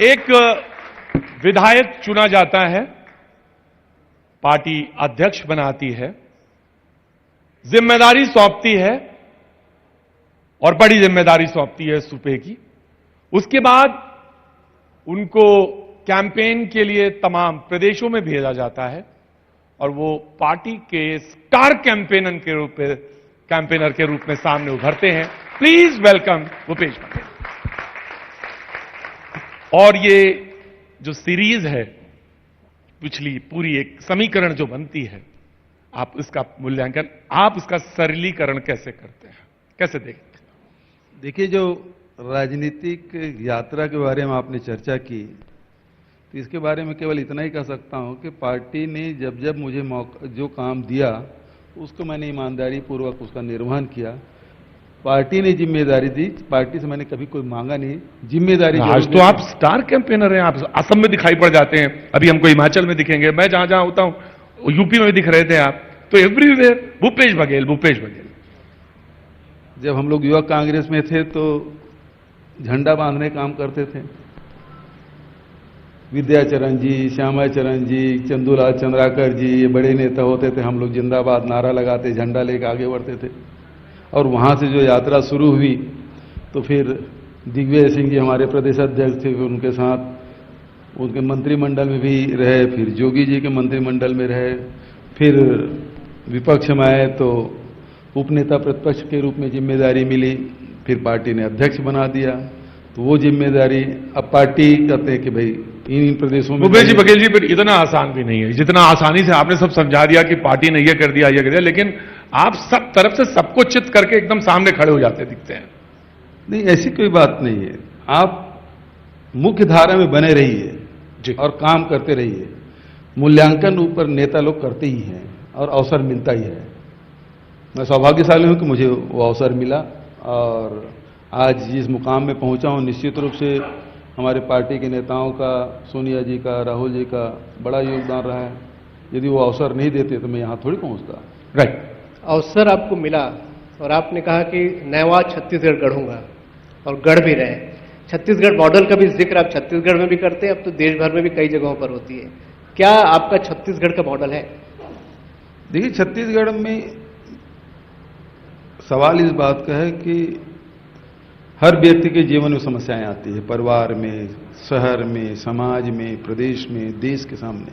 एक विधायक चुना जाता है, पार्टी अध्यक्ष बनाती है, जिम्मेदारी सौंपती है और बड़ी जिम्मेदारी सौंपती है सूबे की। उसके बाद उनको कैंपेन के लिए तमाम प्रदेशों में भेजा जाता है और वो पार्टी के स्टार कैंपेनर के रूप में सामने उभरते हैं। Please welcome Bhupesh Baghel. और ये जो सीरीज है, पिछली पूरी एक समीकरण जो बनती है, आप इसका मूल्यांकन, आप इसका सरलीकरण कैसे करते हैं, कैसे देखते हैं? देखिए, जो राजनीतिक यात्रा के बारे में आपने चर्चा की, तो इसके बारे में केवल इतना ही कह सकता हूं कि पार्टी ने जब जब मुझे मौका, जो काम दिया, उसको मैंने ईमानदारी पूर्वक उसका निर्वहन किया। पार्टी ने जिम्मेदारी दी, पार्टी से मैंने कभी कोई मांगा नहीं जिम्मेदारी। आज तो आप स्टार कैंपेनर हैं, आप असम में दिखाई पड़ जाते हैं, अभी हमको हिमाचल में दिखेंगे, मैं जहां जहां होता हूं यूपी में भी दिख रहे थे आप, तो एवरीवेयर भूपेश बघेल, भूपेश बघेल। जब हम लोग युवक कांग्रेस में थे तो झंडा बांधने काम करते थे। विद्याचरण जी, श्यामाचरण जी, चंदूलाल चंद्राकर जी, ये बड़े नेता होते थे। हम लोग जिंदाबाद नारा लगाते, झंडा लेकर आगे बढ़ते थे। और वहां से जो यात्रा शुरू हुई, तो फिर दिग्विजय सिंह जी हमारे प्रदेश अध्यक्ष थे, फिर उनके साथ उनके मंत्रिमंडल में भी रहे, फिर जोगी जी के मंत्रिमंडल में रहे, फिर विपक्ष में आए तो उपनेता प्रतिपक्ष के रूप में जिम्मेदारी मिली, फिर पार्टी ने अध्यक्ष बना दिया। तो वो जिम्मेदारी अब पार्टी कहते हैं कि भाई इन प्रदेशों में। भूपेश जी बघेल जी, फिर इतना आसान भी नहीं है, जितना आसानी से आपने सब समझा दिया कि पार्टी ने ये कर दिया, ये कर दिया, लेकिन आप सब तरफ से सबको चित करके एकदम सामने खड़े हो जाते दिखते हैं। नहीं, ऐसी कोई बात नहीं है। आप मुख्य धारा में बने रहिए और काम करते रहिए। मूल्यांकन ऊपर नेता लोग करते ही हैं और अवसर मिलता ही है। मैं सौभाग्यशाली हूं कि मुझे वो अवसर मिला और आज जिस मुकाम में पहुंचा हूं, निश्चित रूप से हमारे पार्टी के नेताओं का, सोनिया जी का, राहुल जी का बड़ा योगदान रहा है। यदि वो अवसर नहीं देते तो मैं यहां थोड़ी पहुंचता। राइट। अवसर आपको मिला और आपने कहा कि नया छत्तीसगढ़ गढ़ूंगा, और गढ़ भी रहे। छत्तीसगढ़ मॉडल का भी जिक्र आप छत्तीसगढ़ में भी करते हैं, अब तो देश भर में भी कई जगहों पर होती है। क्या आपका छत्तीसगढ़ का मॉडल है? देखिए, छत्तीसगढ़ में सवाल इस बात का है कि हर व्यक्ति के जीवन में समस्याएं आती है, परिवार में, शहर में, समाज में, प्रदेश में, देश के सामने।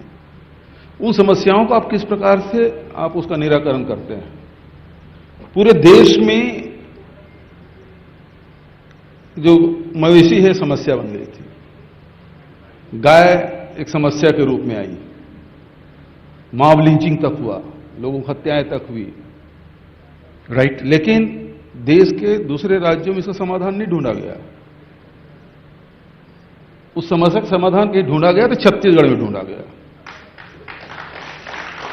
उन समस्याओं को आप किस प्रकार से आप उसका निराकरण करते हैं। पूरे देश में जो मवेशी है समस्या बन गई थी, गाय एक समस्या के रूप में आई, मॉब लिंचिंग तक हुआ, लोगों की हत्याएं तक हुई। राइट। लेकिन देश के दूसरे राज्यों में इसका समाधान नहीं ढूंढा गया। उस समस्या का समाधान कहीं ढूंढा गया तो छत्तीसगढ़ में ढूंढा गया।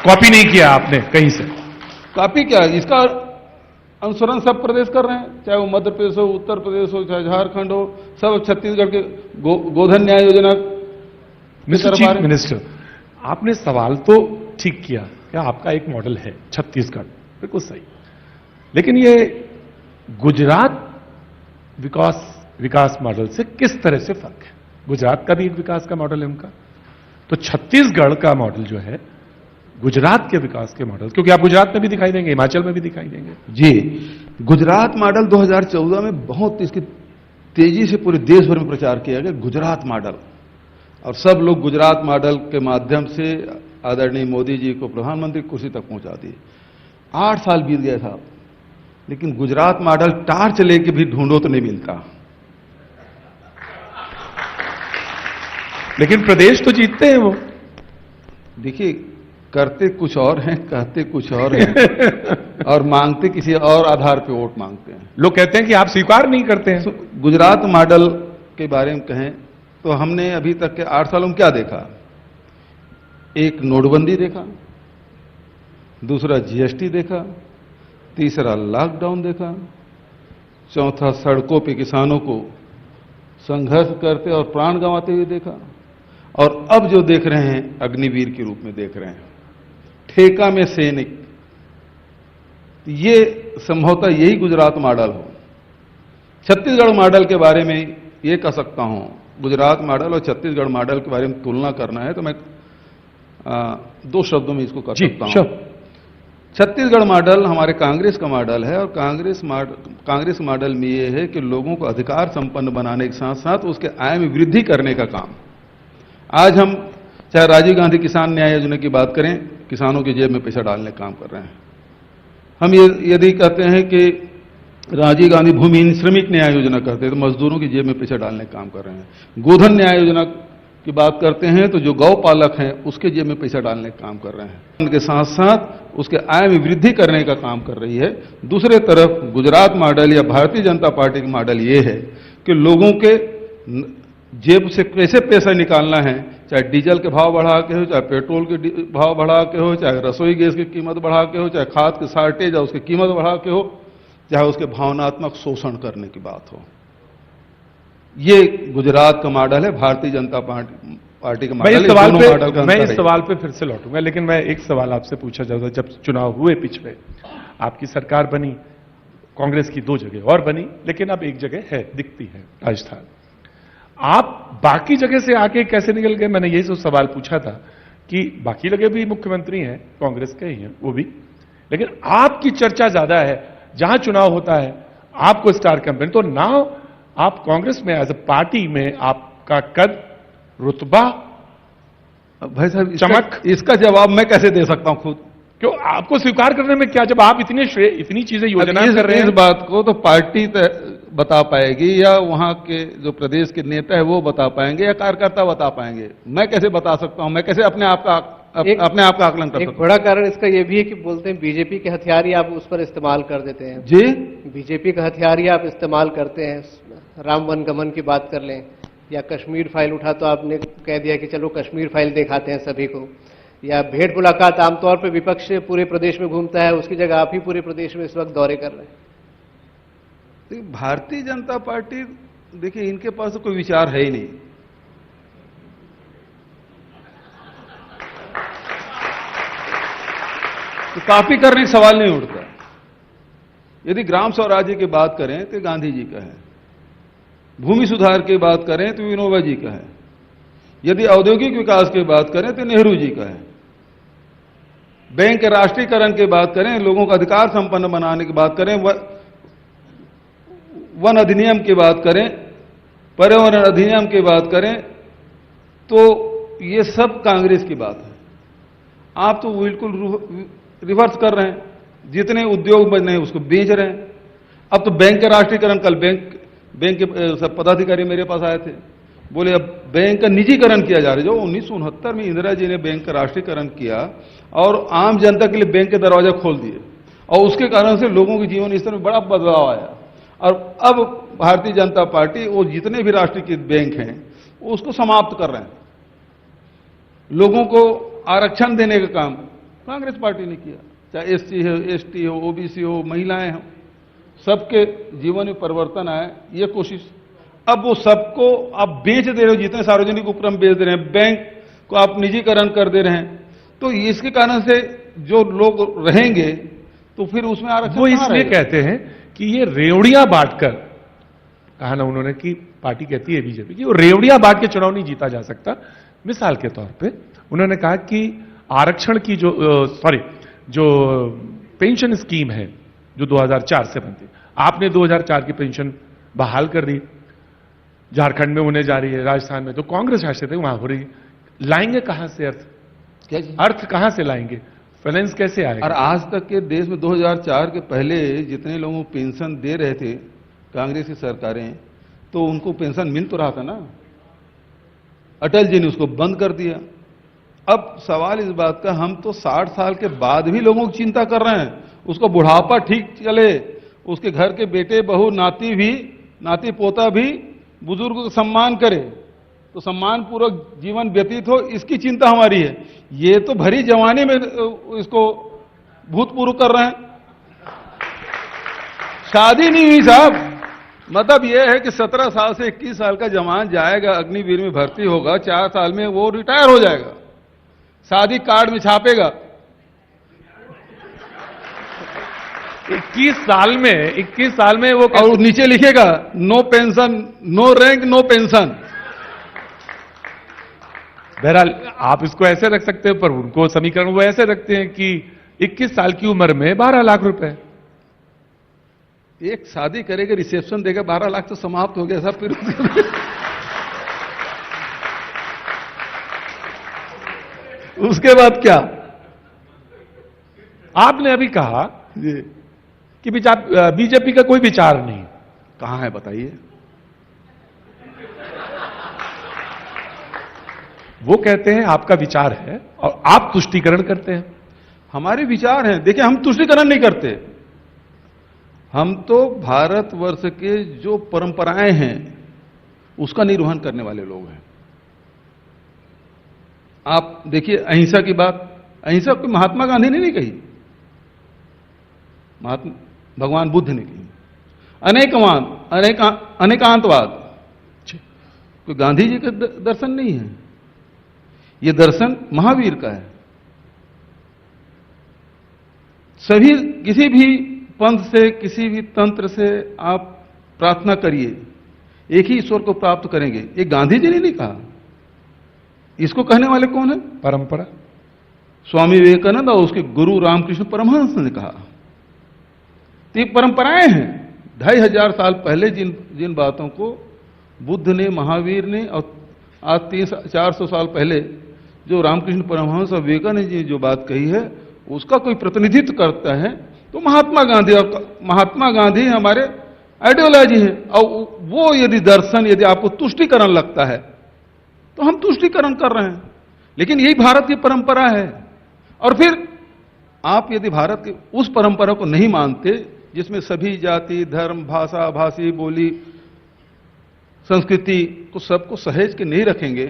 कॉपी नहीं किया आपने कहीं से? कॉपी क्या, इसका अनुसरण सब प्रदेश कर रहे हैं, चाहे वो मध्य प्रदेश हो, उत्तर प्रदेश हो, चाहे झारखंड हो, सब छत्तीसगढ़ के गोधन न्याय योजना। मिस्टर चीफ मिनिस्टर, आपने सवाल तो ठीक किया, क्या आपका एक मॉडल है छत्तीसगढ़, बिल्कुल सही, लेकिन ये गुजरात विकास मॉडल से किस तरह से फर्क है? गुजरात का भी एक विकास का मॉडल है उनका, तो छत्तीसगढ़ का मॉडल जो है गुजरात के विकास के मॉडल, क्योंकि आप गुजरात में भी दिखाई देंगे, हिमाचल में भी दिखाई देंगे। जी, गुजरात मॉडल 2014 में बहुत इसकी तेजी से पूरे देश भर में प्रचार किया गया, गुजरात मॉडल, और सब लोग गुजरात मॉडल के माध्यम से आदरणीय मोदी जी को प्रधानमंत्री कुर्सी तक पहुंचा दिए। 8 साल बीत गए साहब, लेकिन गुजरात मॉडल टार्च लेके भी ढूंढो तो नहीं मिलता। लेकिन प्रदेश तो जीतते हैं वो। देखिए, करते कुछ और हैं, कहते कुछ और हैं और मांगते किसी और आधार पे वोट मांगते हैं। लोग कहते हैं कि आप स्वीकार नहीं करते हैं। गुजरात मॉडल के बारे में कहें तो हमने अभी तक के 8 सालों में क्या देखा? एक नोटबंदी देखा, दूसरा जीएसटी देखा, तीसरा लॉकडाउन देखा, चौथा सड़कों पे किसानों को संघर्ष करते और प्राण गंवाते हुए देखा, और अब जो देख रहे हैं अग्निवीर के रूप में देख रहे हैं, ठेका में सैनिक। ये संभवतः यही गुजरात मॉडल हो। छत्तीसगढ़ मॉडल के बारे में ये कह सकता हूं गुजरात मॉडल और छत्तीसगढ़ मॉडल के बारे में तुलना करना है तो मैं 2 शब्दों में इसको कर सकता हूं। छत्तीसगढ़ मॉडल हमारे कांग्रेस का मॉडल है और कांग्रेस मॉडल में ये है कि लोगों को अधिकार संपन्न बनाने के साथ साथ उसके आय में वृद्धि करने का काम। आज हम चाहे राजीव गांधी किसान न्याय योजना की बात करें, किसानों की जेब में पैसा डालने का काम कर रहे हैं। हम ये यदि कहते हैं कि राजीव गांधी भूमिहीन श्रमिक न्याय योजना करते हैं तो मजदूरों की जेब में पैसा डालने का काम कर रहे हैं। गोधन न्याय योजना की बात करते हैं तो जो गौ पालक हैं उसके जेब में पैसा डालने का काम कर रहे हैं। उनके साथ साथ उसके आय में वृद्धि करने का काम कर रही है। दूसरे तरफ गुजरात मॉडल या भारतीय जनता पार्टी का मॉडल ये है कि लोगों के जेब से कैसे पैसा निकालना है, चाहे डीजल के भाव बढ़ा के हो, चाहे पेट्रोल के भाव बढ़ा के हो, चाहे रसोई गैस की कीमत बढ़ा के हो, चाहे खाद की शॉर्टेज या उसकी कीमत बढ़ा के हो, चाहे उसके भावनात्मक शोषण करने की बात हो। ये गुजरात का मॉडल है, भारतीय जनता पार्टी का मॉडल। मैं इस सवाल पे फिर से लौटूंगा, लेकिन मैं एक सवाल आपसे पूछा जाऊंगा। जब चुनाव हुए पिछले, आपकी सरकार बनी, कांग्रेस की 2 जगह और बनी, लेकिन अब एक जगह है, दिखती है, राजस्थान। आप बाकी जगह से आके कैसे निकल गए? मैंने यही तो सवाल पूछा था कि बाकी जगह भी मुख्यमंत्री हैं, कांग्रेस के ही हैं वो भी, लेकिन आपकी चर्चा ज्यादा है। जहां चुनाव होता है आपको स्टार कैंपेन, तो नाउ आप कांग्रेस में एज अ पार्टी में आपका कद, रुतबा, भाई साहब चमक, इसका जवाब मैं कैसे दे सकता हूं खुद? क्यों आपको स्वीकार करने में क्या, जब आप इतनी चीजें योजना कर रहे हैं? इस बात को तो पार्टी बता पाएगी या वहां के जो प्रदेश के नेता है वो बता पाएंगे या कार्यकर्ता बता पाएंगे। मैं कैसे बता सकता हूं? मैं कैसे अपने आप का आकलन कर सकता हूं? एक बड़ा कारण इसका यह भी है कि बोलते हैं बीजेपी के हथियार ही आप उस पर इस्तेमाल कर देते हैं। जी, बीजेपी का हथियार ही आप इस्तेमाल करते हैं। राम वनगमन की बात कर लें या कश्मीर फाइल उठा तो आपने कह दिया कि चलो कश्मीर फाइल दिखाते हैं सभी को, या भेंट मुलाकात आमतौर पर विपक्ष पूरे प्रदेश में घूमता है, उसकी जगह आप ही पूरे प्रदेश में इस वक्त दौरे कर रहे हैं। भारतीय जनता पार्टी, देखिए इनके पास तो कोई विचार है ही नहीं। तो कॉपी करने का सवाल नहीं उठता। यदि ग्राम स्वराज्य की बात करें तो गांधी जी का है, भूमि सुधार की बात करें तो विनोबा जी का है, यदि औद्योगिक विकास की बात करें तो नेहरू जी का है, बैंक के राष्ट्रीयकरण की बात करें, लोगों का अधिकार संपन्न बनाने की बात करें, वन अधिनियम की बात करें, पर्यावरण अधिनियम की बात करें, तो ये सब कांग्रेस की बात है। आप तो बिल्कुल रिवर्स कर रहे हैं। जितने उद्योग बने हैं उसको बेच रहे हैं। अब तो बैंक का राष्ट्रीयकरण, कल बैंक के सब पदाधिकारी मेरे पास आए थे, बोले अब बैंक का निजीकरण किया जा रहा है। जो 1969 में इंदिरा जी ने बैंक का राष्ट्रीयकरण किया और आम जनता के लिए बैंक के दरवाजा खोल दिए, और उसके कारण से लोगों के जीवन स्तर में बड़ा बदलाव आया। और अब भारतीय जनता पार्टी वो जितने भी राष्ट्रीयकृत बैंक हैं उसको समाप्त कर रहे हैं। लोगों को आरक्षण देने का काम कांग्रेस पार्टी ने किया, चाहे एससी हो, एसटी हो, ओबीसी हो, महिलाएं हो, सबके जीवन में परिवर्तन आए, ये कोशिश। अब वो सबको आप बेच दे रहे हो, जितने सार्वजनिक उपक्रम बेच दे रहे हैं, बैंक को आप निजीकरण कर दे रहे हैं, तो इसके कारण से जो लोग रहेंगे तो फिर उसमें आरक्षण वो इसलिए कहते हैं कि ये रेवड़ियां बांटकर, कहा ना उन्होंने कि पार्टी कहती है बीजेपी की, वो रेवड़ियां बांट के चुनाव नहीं जीता जा सकता। मिसाल के तौर पे उन्होंने कहा कि आरक्षण की जो पेंशन स्कीम है जो 2004 से बनती, आपने 2004 की पेंशन बहाल कर दी। झारखंड में होने जा रही है, राजस्थान में तो कांग्रेस शासित है, वहां हो रही। लाएंगे कहां से अर्थ? क्या अर्थ कहां से लाएंगे? फाइनेंस कैसे आएगा? और आज तक के देश में 2004 के पहले जितने लोगों को पेंशन दे रहे थे कांग्रेस की सरकारें, तो उनको पेंशन मिल तो रहा था ना। अटल जी ने उसको बंद कर दिया। अब सवाल इस बात का, हम तो 60 साल के बाद भी लोगों की चिंता कर रहे हैं, उसको बुढ़ापा ठीक चले, उसके घर के बेटे बहू नाती पोता भी बुजुर्ग को सम्मान करे, तो सम्मान पूर्वक जीवन व्यतीत हो, इसकी चिंता हमारी है। ये तो भरी जवानी में इसको भूतपूर्व कर रहे हैं। शादी नहीं हुई साहब, मतलब यह है कि 17 साल से 21 साल का जवान जाएगा, अग्निवीर में भर्ती होगा, 4 साल में वो रिटायर हो जाएगा, शादी कार्ड में छापेगा। 21 साल में वो और नीचे लिखेगा no pension, no rank, no pension. बहरहाल आप इसको ऐसे रख सकते हो, पर उनको समीकरण वो ऐसे रखते हैं कि 21 साल की उम्र में 12 लाख रुपए। एक शादी करेगा, रिसेप्शन देगा, 12 लाख तो समाप्त हो गया साहब। फिर उसके बाद क्या? आपने अभी कहा जी, कि बीजेपी का कोई विचार नहीं। कहां है बताइए? वो कहते हैं आपका विचार है और आप तुष्टीकरण करते हैं। हमारे विचार हैं। देखिए, हम तुष्टीकरण नहीं करते। हम तो भारतवर्ष के जो परंपराएं हैं उसका निर्वहन करने वाले लोग हैं। आप देखिए, अहिंसा की बात, अहिंसा कोई महात्मा गांधी ने नहीं कही, महात्मा भगवान बुद्ध ने कही। अनेकांतवाद कोई गांधी जी का दर्शन नहीं है, ये दर्शन महावीर का है। सभी किसी भी पंथ से, किसी भी तंत्र से आप प्रार्थना करिए, एक ही ईश्वर को प्राप्त करेंगे। ये गांधी जी ने नहीं कहा। इसको कहने वाले कौन है? परंपरा। स्वामी विवेकानंद और उसके गुरु रामकृष्ण परमहंस ने कहा। तो ये परंपराएं हैं। 2500 साल पहले जिन बातों को बुद्ध ने, महावीर ने, और आज 300-400 साल पहले जो रामकृष्ण परमहंस और विवेकानंद जी ने जो बात कही है, उसका कोई प्रतिनिधित्व करता है तो महात्मा गांधी। और महात्मा गांधी हमारे आइडियोलॉजी है। और वो यदि दर्शन, यदि आपको तुष्टीकरण लगता है तो हम तुष्टीकरण कर रहे हैं, लेकिन यही भारत की परंपरा है। और फिर आप यदि भारत की उस परंपरा को नहीं मानते जिसमें सभी जाति, धर्म, भाषा, भाषी, बोली, संस्कृति को सबको सहेज के नहीं रखेंगे,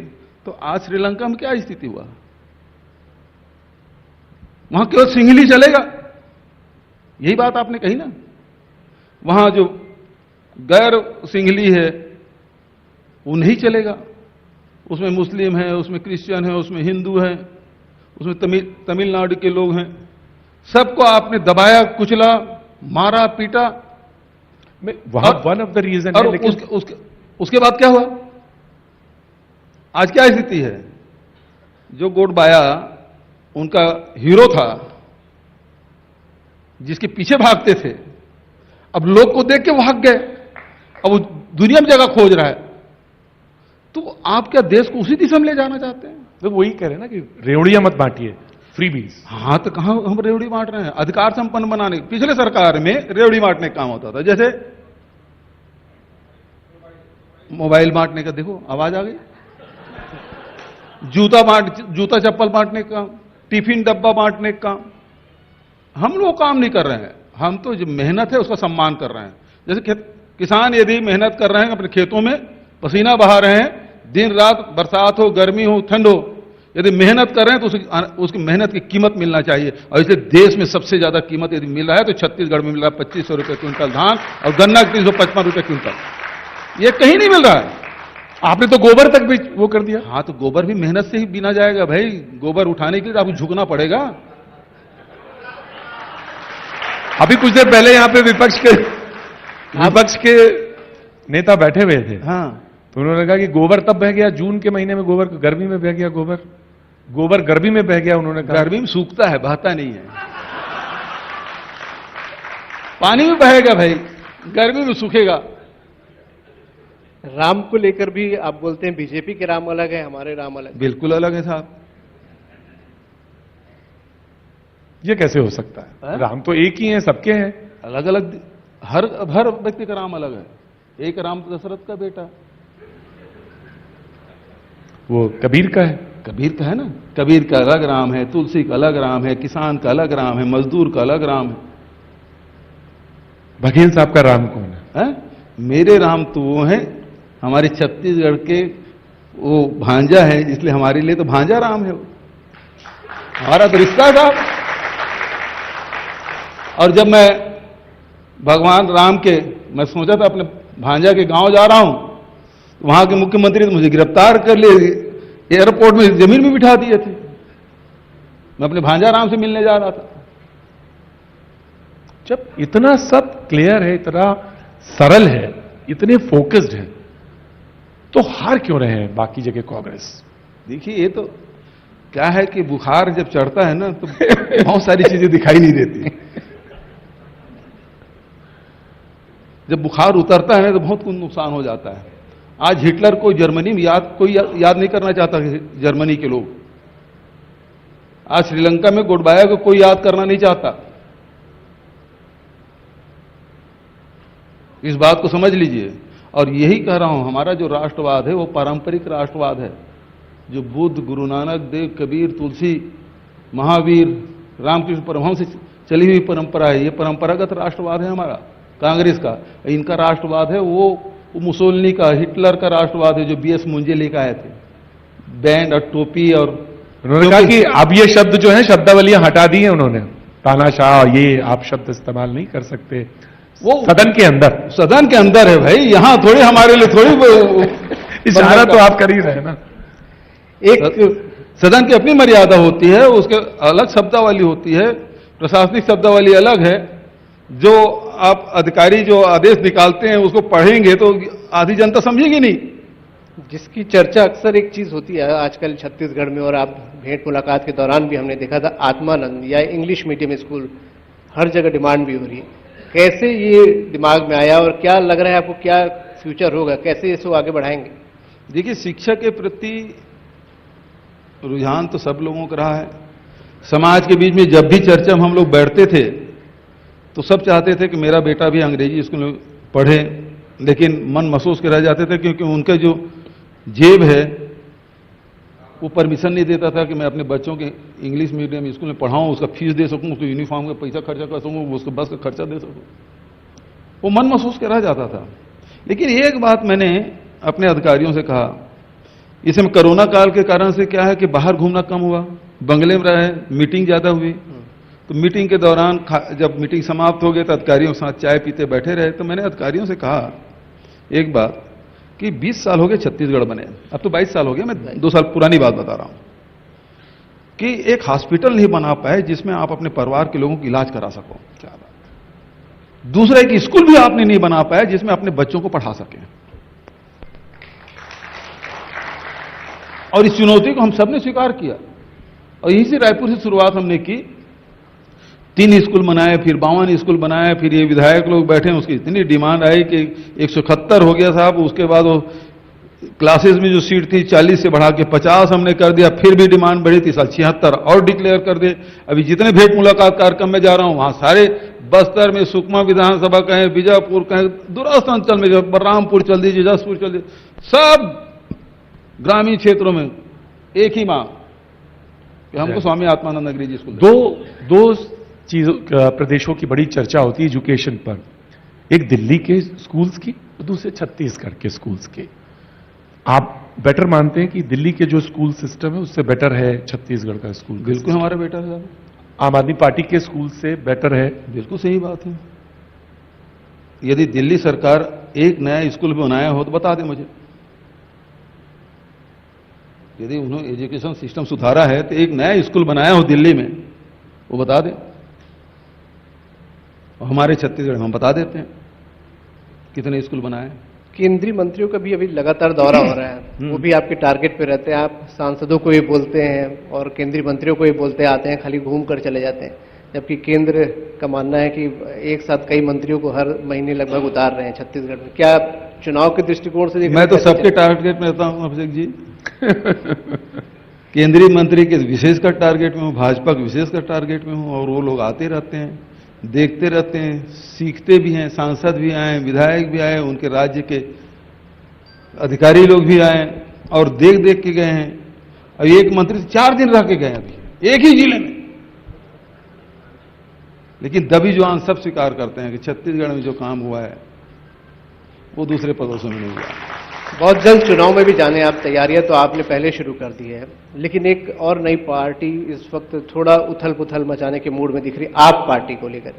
तो आज श्रीलंका में क्या स्थिति हुआ? वहां केवल सिंहली चलेगा, यही बात आपने कही ना। वहां जो गैर सिंहली है वो नहीं चलेगा। उसमें मुस्लिम है, उसमें क्रिश्चियन है, उसमें हिंदू है, उसमें तमिलनाडु के लोग हैं। सबको आपने दबाया, कुचला, मारा, पीटा। वहां वन ऑफ द रीजन और है, लेकिन उसके बाद क्या हुआ? आज क्या स्थिति है? जो गोडबाया उनका हीरो था, जिसके पीछे भागते थे, अब लोग को देख के भाग गए। अब वो दुनिया में जगह खोज रहा है। तो आप क्या देश को उसी दिशा में ले जाना चाहते हैं? तो वही कह रहे हैं ना कि रेवड़ियां मत बांटिए, फ्रीबीज। हाँ, तो कहां हम रेवड़ी बांट रहे हैं? अधिकार संपन्न बनाने। पिछले सरकार में रेवड़ी बांटने का काम होता था, जैसे मोबाइल बांटने का, देखो आवाज आ गई। जूता चप्पल बांटने का, टिफिन डब्बा बांटने का काम हम लोग काम नहीं कर रहे हैं। हम तो जो मेहनत है उसका सम्मान कर रहे हैं। जैसे किसान यदि मेहनत कर रहे हैं, अपने खेतों में पसीना बहा रहे हैं, दिन रात, बरसात हो, गर्मी हो, ठंड हो, यदि मेहनत कर रहे हैं तो उसकी मेहनत की कीमत मिलना चाहिए। और इसलिए देश में सबसे ज्यादा कीमत यदि मिल रहा है तो छत्तीसगढ़ में मिल रहा है 2500 रुपए क्विंटल धान और गन्ना 355 रुपए क्विंटल। ये कहीं नहीं मिल रहा है। आपने तो गोबर तक भी वो कर दिया। हाँ, तो गोबर भी मेहनत से ही बीना जाएगा भाई। गोबर उठाने के लिए आपको झुकना पड़ेगा। अभी कुछ देर पहले यहां पे विपक्ष के नेता बैठे हुए थे। हाँ, तो उन्होंने कहा कि गोबर तब बह गया जून के महीने में, गोबर गर्मी में बह गया, गोबर गर्मी में बह गया। उन्होंने कहा गर्मी में सूखता है, बहता नहीं है। पानी में बहेगा भाई, गर्मी में सूखेगा। राम को लेकर भी आप बोलते हैं बीजेपी के राम अलग है, हमारे राम अलग है। बिल्कुल अलग है साहब। ये कैसे हो सकता है? राम तो एक ही है, सबके हैं। अलग अलग, हर व्यक्ति का राम अलग है। एक राम तो दशरथ का बेटा, वो कबीर का है। कबीर का है ना। कबीर का अलग राम है, तुलसी का अलग राम है, किसान का अलग राम है, मजदूर का अलग राम है। बघेल साहब का राम कौन है? मेरे राम तो वो हैं हमारे छत्तीसगढ़ के, वो भांजा है, इसलिए हमारे लिए तो भांजा राम है वो। हमारा तो रिश्ता साहब। और जब मैं भगवान राम के, मैं सोचा था अपने भांजा के गांव जा रहा हूं, तो वहां के मुख्यमंत्री ने मुझे गिरफ्तार कर लिए, एयरपोर्ट में जमीन में बिठा दिए थे। मैं अपने भांजा राम से मिलने जा रहा था। जब इतना सब क्लियर है, इतना सरल है, इतने फोकस्ड है, तो हार क्यों रहे हैं बाकी जगह कांग्रेस? देखिए ये तो क्या है कि बुखार जब चढ़ता है ना तो बहुत सारी चीजें दिखाई नहीं देती। जब बुखार उतरता है ना तो बहुत कुछ नुकसान हो जाता है। आज हिटलर को जर्मनी में कोई याद नहीं करना चाहता, जर्मनी के लोग। आज श्रीलंका में गोडबाया को कोई याद करना नहीं चाहता। इस बात को समझ लीजिए। और यही कह रहा हूं, हमारा जो राष्ट्रवाद है वो पारंपरिक राष्ट्रवाद है, जो बुद्ध, गुरु नानक देव, कबीर, तुलसी, महावीर, रामकृष्ण परमहंस से चली हुई परंपरा है। ये परंपरागत राष्ट्रवाद है हमारा, कांग्रेस का। इनका राष्ट्रवाद है वो मुसोलिनी का, हिटलर का राष्ट्रवाद है, जो बीएस मुंजे लेकर आए थे, बैंड और टोपी। और उन्होंने कहा कि अब ये शब्द जो है शब्दावलियां हटा दी है उन्होंने, तानाशाह, ये आप शब्द इस्तेमाल नहीं कर सकते। वो सदन के अंदर है भाई, यहां थोड़ी हमारे लिए थोड़ी इशारा तो आप कर ही रहे हैं ना। एक सदन की अपनी मर्यादा होती है, उसके अलग शब्दावली होती है, प्रशासनिक शब्दावली अलग है। जो आप अधिकारी जो आदेश निकालते हैं उसको पढ़ेंगे तो आधी जनता समझेगी नहीं। जिसकी चर्चा अक्सर एक चीज होती है आजकल छत्तीसगढ़ में, और आप भेंट मुलाकात के दौरान भी हमने देखा था, आत्मानंद या इंग्लिश मीडियम स्कूल हर जगह डिमांड भी हो रही है। कैसे ये दिमाग में आया और क्या लग रहा है आपको, क्या फ्यूचर होगा, कैसे इसको आगे बढ़ाएंगे? देखिए, शिक्षा के प्रति रुझान तो सब लोगों का रहा है। समाज के बीच में जब भी चर्चा में हम लोग बैठते थे तो सब चाहते थे कि मेरा बेटा भी अंग्रेजी स्कूल में पढ़े, लेकिन मन महसूस के रह जाते थे क्योंकि उनका जो जेब है वो परमिशन नहीं देता था कि मैं अपने बच्चों के इंग्लिश मीडियम स्कूल में पढ़ाऊं, उसका फीस दे सकूं, उसको यूनिफॉर्म का पैसा खर्चा कर सकूं, उसको बस का खर्चा दे सकूं। वो मन महसूस के रह जाता था। लेकिन एक बात मैंने अपने अधिकारियों से कहा, इसमें कोरोना काल के कारण से क्या है कि बाहर घूमना कम हुआ, बंगले में रहे, मीटिंग ज्यादा हुई। तो मीटिंग के दौरान जब मीटिंग समाप्त हो गई तो अधिकारियों के साथ चाय पीते बैठे रहे। तो मैंने अधिकारियों से कहा एक बात कि 20 साल हो गए छत्तीसगढ़ बने, अब तो 22 साल हो गए, मैं 2 साल पुरानी बात बता रहा हूं, कि एक हॉस्पिटल नहीं बना पाए जिसमें आप अपने परिवार के लोगों का इलाज करा सको। क्या बात। दूसरा, एक स्कूल भी आपने नहीं बना पाया जिसमें अपने बच्चों को पढ़ा सके। और इस चुनौती को हम सबने स्वीकार किया और यहीं से रायपुर से शुरुआत हमने की। 3 स्कूल बनाए, फिर 52 स्कूल बनाए, फिर ये विधायक लोग बैठे, उसकी इतनी डिमांड आई कि 171 हो गया साहब। उसके बाद वो क्लासेस में जो सीट थी 40 से बढ़ा के 50 हमने कर दिया, फिर भी डिमांड बढ़ी थी, साल 76 और डिक्लेयर कर दिए। अभी जितने भेंट मुलाकात कार्यक्रम में जा रहा हूं वहां सारे बस्तर में, सुकमा विधानसभा कहें, बीजापुर कहें, दूरस्थ अंचल में, बलरामपुर चल दीजिए, जसपुर चल दीजिए, सब ग्रामीण क्षेत्रों में एक ही मांग कि हमको स्वामी आत्मानंद अंग्रेजी स्कूल। दो चीजों प्रदेशों की बड़ी चर्चा होती है एजुकेशन पर, एक दिल्ली के स्कूल्स की, दूसरे छत्तीसगढ़ के स्कूल्स की। आप बेटर मानते हैं कि दिल्ली के जो स्कूल सिस्टम है उससे बेटर है छत्तीसगढ़ का स्कूल? बिल्कुल हमारा बेटर है। आम आदमी पार्टी के स्कूल से बेटर है? बिल्कुल सही बात है। यदि दिल्ली सरकार एक नया स्कूल बनाया हो तो बता दें मुझे। यदि उन्होंने एजुकेशन सिस्टम सुधारा है तो एक नया स्कूल बनाया हो दिल्ली में, वो बता दें। और हमारे छत्तीसगढ़ में हम बता देते हैं कितने स्कूल बनाए। केंद्रीय मंत्रियों का भी अभी लगातार दौरा हो रहा है, वो भी आपके टारगेट पे रहते हैं। आप सांसदों को ये बोलते हैं और केंद्रीय मंत्रियों को ये बोलते आते हैं, खाली घूम कर चले जाते हैं, जबकि केंद्र का मानना है कि एक साथ कई मंत्रियों को हर महीने लगभग उतार रहे हैं छत्तीसगढ़ में। क्या चुनाव के दृष्टिकोण से? मैं तो सबके टारगेट में रहता हूं अभिषेक जी। केंद्रीय मंत्री के विशेषकर टारगेट में हूं, भाजपा के विशेषकर टारगेट में हूं, और वो लोग आते रहते हैं, देखते रहते हैं, सीखते भी हैं। सांसद भी आए, विधायक भी आए, उनके राज्य के अधिकारी लोग भी आए और देख देख के गए हैं। अब एक मंत्री 4 दिन रह के गए अभी एक ही जिले में। लेकिन दबी जुबान सब स्वीकार करते हैं कि छत्तीसगढ़ में जो काम हुआ है वो दूसरे प्रदेशों में नहीं हुआ। बहुत जल्द चुनाव में भी जाने आप, तैयारियां तो आपने पहले शुरू कर दी है, लेकिन एक और नई पार्टी इस वक्त थोड़ा उथल पुथल मचाने के मूड में दिख रही, आप पार्टी को लेकर।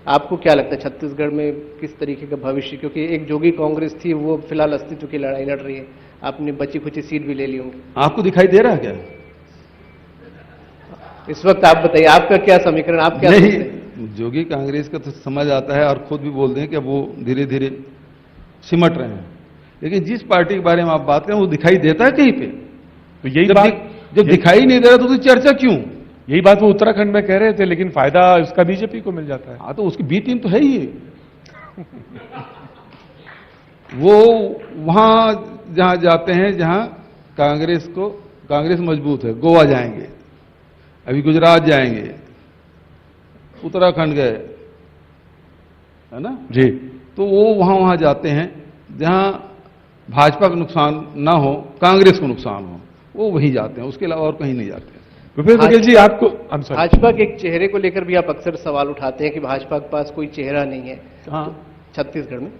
आपको क्या लगता है छत्तीसगढ़ में किस तरीके का भविष्य? क्योंकि एक जोगी कांग्रेस थी, वो फिलहाल अस्तित्व की लड़ाई लड़ रही है, आपने बची खुची सीट भी ले ली होंगी। आपको दिखाई दे रहा है क्या इस वक्त? आप बताइए, आपका क्या समीकरण, आप क्या नहीं, जोगी कांग्रेस का तो समझ आता है और खुद भी बोलते हैं कि वो धीरे धीरे सिमट रहे हैं। लेकिन जिस पार्टी के बारे में आप बात करें वो दिखाई देता है कहीं पे? तो यही बात जब दिखाई नहीं दे रहा तो चर्चा क्यों? यही बात वो उत्तराखंड में कह रहे थे, लेकिन फायदा उसका बीजेपी को मिल जाता है। हाँ, तो उसकी बी टीम तो है ही। वो वहां जहां जाते हैं जहां कांग्रेस मजबूत है, गोवा जाएंगे, अभी गुजरात जाएंगे, उत्तराखंड गए, है ना जी। तो वो वहां जाते हैं जहां भाजपा का नुकसान ना हो, कांग्रेस को नुकसान हो, वो वहीं जाते हैं, उसके अलावा और कहीं नहीं जाते। भूपेश बघेल जी, आपको भाजपा के एक चेहरे को लेकर भी आप अक्सर सवाल उठाते हैं कि भाजपा के पास कोई चेहरा नहीं है। हाँ, छत्तीसगढ़ में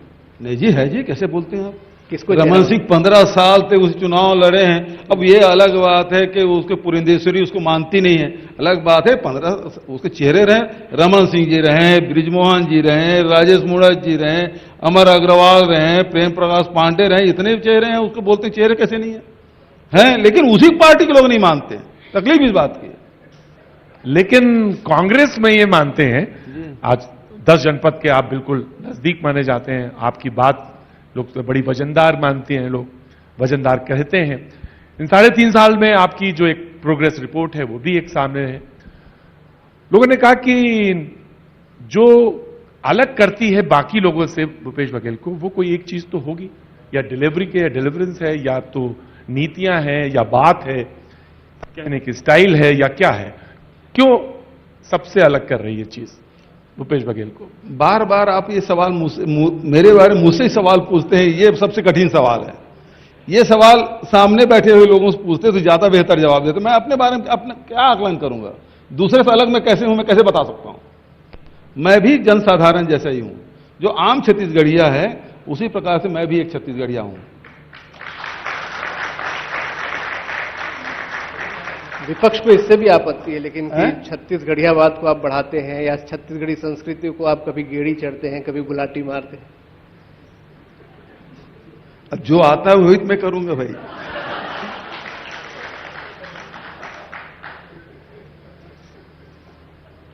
नहीं जी, है जी, कैसे बोलते हैं आप? किसको? रमन सिंह 15 साल तक उस चुनाव लड़े हैं। अब ये अलग बात है कि उसके पुरंदेश्वरी उसको मानती नहीं है, अलग बात है। 15 उसके चेहरे रहे, रमन सिंह जी रहे, ब्रिजमोहन जी रहे, राजेश मूणत जी रहे, अमर अग्रवाल रहे, प्रेम प्रकाश पांडे रहे, इतने चेहरे हैं, उसको बोलते चेहरे कैसे नहीं है? हैं, लेकिन उसी पार्टी के लोग नहीं मानते। तकलीफ इस बात की। लेकिन कांग्रेस में ये मानते हैं, आज 10 जनपद के आप बिल्कुल नजदीक माने जाते हैं, आपकी बात लोग तो बड़ी वजनदार मानते हैं, लोग वजनदार कहते हैं। इन 3.5 साल में आपकी जो एक प्रोग्रेस रिपोर्ट है वो भी एक सामने है। लोगों ने कहा कि जो अलग करती है बाकी लोगों से भूपेश बघेल को, वो कोई एक चीज तो होगी, या डिलीवरी के या डिलीवरेंस है, या तो नीतियां हैं, या बात है, कहने की स्टाइल है, या क्या है? क्यों सबसे अलग कर रही है चीज भूपेश बघेल को? बार बार आप ये सवाल मेरे बारे में मुझसे सवाल पूछते हैं, ये सबसे कठिन सवाल है। ये सवाल सामने बैठे हुए लोगों से पूछते तो ज्यादा बेहतर जवाब देते। मैं अपने बारे में अपना क्या आकलन करूंगा? दूसरे से अलग मैं कैसे हूं, मैं कैसे बता सकता हूं? मैं भी जनसाधारण जैसा ही हूं, जो आम छत्तीसगढ़िया है उसी प्रकार से मैं भी एक छत्तीसगढ़िया हूं। विपक्ष को इससे भी आपत्ति है, लेकिन कि छत्तीसगढ़ियावाद को आप बढ़ाते हैं, या छत्तीसगढ़ी संस्कृति को आप कभी गेड़ी चढ़ते हैं, कभी गुलाटी मारते हैं। अब जो आता है वही मैं करूंगा भाई।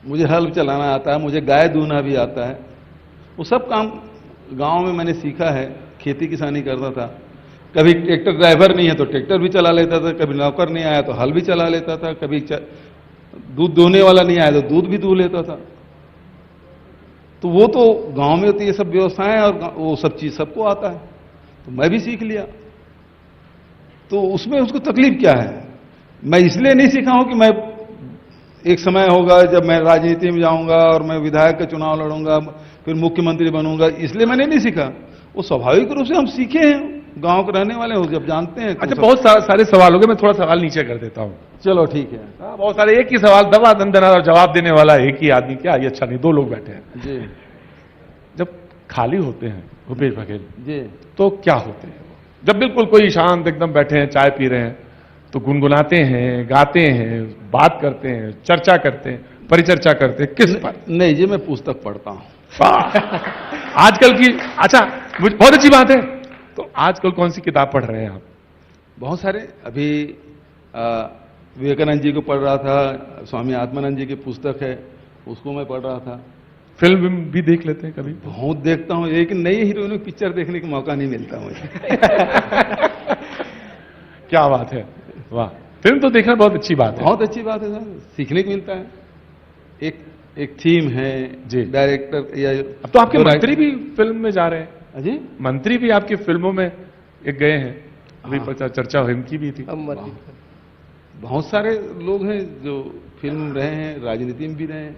मुझे हल चलाना आता है, मुझे गाय दूना भी आता है। वो सब काम गांव में मैंने सीखा है। खेती किसानी करता था, कभी ट्रैक्टर ड्राइवर नहीं है तो ट्रैक्टर भी चला लेता था, कभी नौकर नहीं आया तो हल भी चला लेता था, कभी दूध दोहने वाला नहीं आया तो दूध भी दूह लेता था। तो वो तो गांव में होती है सब व्यवस्थाएं, और वो सब चीज सबको आता है, तो मैं भी सीख लिया। तो उसमें उसको तकलीफ क्या है? मैं इसलिए नहीं सीखा हूं कि मैं एक समय होगा जब मैं राजनीति में जाऊंगा और मैं विधायक का चुनाव लड़ूंगा, फिर मुख्यमंत्री बनूंगा, इसलिए मैंने नहीं सीखा। वो स्वाभाविक रूप से हम सीखे हैं, गांव के रहने वाले हो, जब जानते हैं। अच्छा, बहुत सारे सवाल हो गए, मैं थोड़ा सवाल नीचे कर देता हूं। चलो ठीक है। बहुत सारे एक ही सवाल, दवा दंदना और जवाब देने वाला एक ही आदमी, क्या ये अच्छा नहीं, 2 लोग बैठे हैं जी। जब खाली होते हैं भूपेश बघेल जी, तो क्या होते हैं? जब बिल्कुल कोई शांत एकदम बैठे हैं, चाय पी रहे हैं, तो गुनगुनाते हैं, गाते हैं, बात करते हैं, चर्चा करते हैं, परिचर्चा करते हैं, किस पर? नहीं जी, मैं पुस्तक पढ़ता हूं। आजकल की, अच्छा बहुत अच्छी बात है। तो आजकल कौन सी किताब पढ़ रहे हैं आप? बहुत सारे। अभी विवेकानंद जी को पढ़ रहा था, स्वामी आत्मानंद जी की पुस्तक है, उसको मैं पढ़ रहा था। फिल्म भी देख लेते हैं कभी? बहुत देखता हूं, लेकिन नई हीरोइन की पिक्चर देखने का मौका नहीं मिलता मुझे। क्या बात है, वाह। फिल्म तो देखना बहुत अच्छी बात है। बहुत अच्छी बात है सर, सीखने को मिलता है। एक थीम है जी, डायरेक्टर या अब तो आपके मंत्री भी फिल्म में जा रहे हैं। जी, मंत्री भी आपकी फिल्मों में एक गए हैं, अभी चर्चा इनकी भी थी। बहुत सारे लोग हैं जो फिल्म में रहे हैं, राजनीति में भी रहे हैं।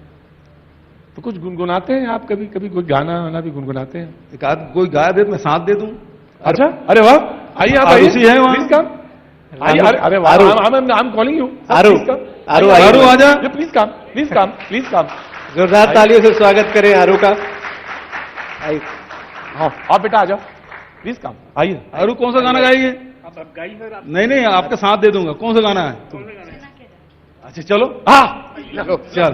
तो कुछ गुनगुनाते हैं आप? कभी कभी कोई गाना वाना भी गुनगुनाते हैं? एक आध कोई गा दे तो मैं साथ दे दूं। अच्छा, अरे वाह, आइए आप, आरुषि है वहां। प्लीज कम, आइए। अरे वाह, आई एम कॉलिंग यू। आरू आजा, please come, please come, please come. जोरदार तालियों से स्वागत करें आरू का। आइए। हाँ, आप बेटा आ जाओ, प्लीज कम, आइए। आरू कौन सा गाना गाएंगे? आप गाइए सर। नहीं, आपका साथ दे दूंगा। कौन सा गाना है? अच्छा चलो, हाँ चल।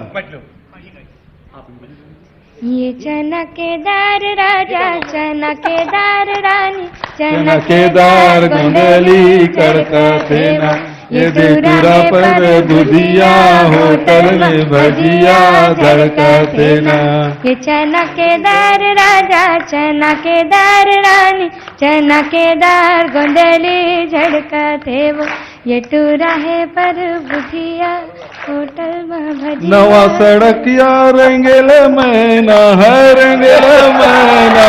ये चनकेदार राजा, चनकेदार रानी, चनकेदार गोंदली करता सेना, ये दूरा पर दुधिया होटल में भजिया धड़का सेना। ये चनकेदार राजा, चनकेदार रानी, चनकेदार गोंदली झड़का थे वो, ये टूरा है पर बुधिया होटल में भजिया। नवा सड़किया रंगेल मैना है रंगेल मैना,